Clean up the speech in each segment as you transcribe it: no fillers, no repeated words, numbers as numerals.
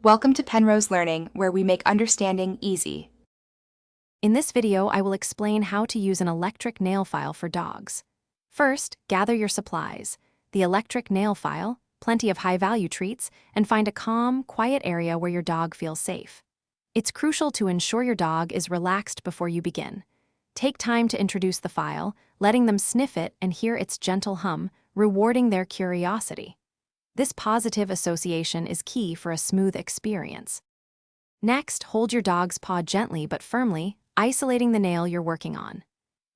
Welcome to Penrose Learning, where we make understanding easy. In this video, I will explain how to use an electric nail file for dogs. First, gather your supplies, the electric nail file, plenty of high-value treats, and find a calm, quiet area where your dog feels safe. It's crucial to ensure your dog is relaxed before you begin. Take time to introduce the file, letting them sniff it and hear its gentle hum, rewarding their curiosity. This positive association is key for a smooth experience. Next, hold your dog's paw gently but firmly, isolating the nail you're working on.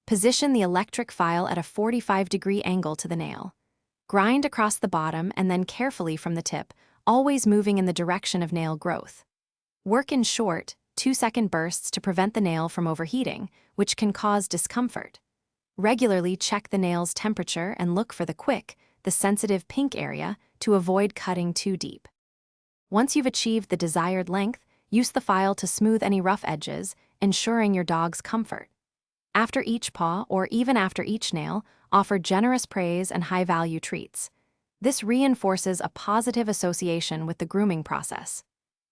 Position the electric file at a 45-degree angle to the nail. Grind across the bottom and then carefully from the tip, always moving in the direction of nail growth. Work in short, 2-second bursts to prevent the nail from overheating, which can cause discomfort. Regularly check the nail's temperature and look for the sensitive pink area, to avoid cutting too deep. Once you've achieved the desired length, use the file to smooth any rough edges, ensuring your dog's comfort. After each paw, or even after each nail, offer generous praise and high-value treats. This reinforces a positive association with the grooming process.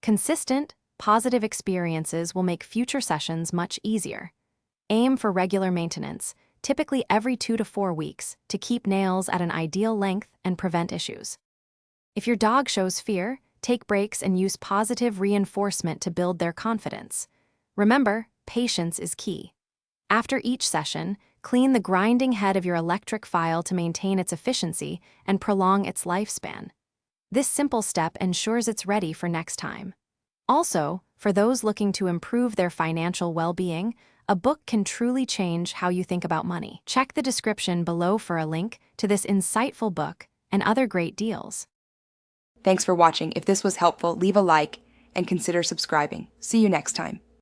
Consistent, positive experiences will make future sessions much easier. Aim for regular maintenance, typically every 2 to 4 weeks, to keep nails at an ideal length and prevent issues. If your dog shows fear, take breaks and use positive reinforcement to build their confidence. Remember, patience is key. After each session, clean the grinding head of your electric file to maintain its efficiency and prolong its lifespan. This simple step ensures it's ready for next time. Also, for those looking to improve their financial well-being, a book can truly change how you think about money. Check the description below for a link to this insightful book and other great deals. Thanks for watching. If this was helpful, leave a like and consider subscribing. See you next time.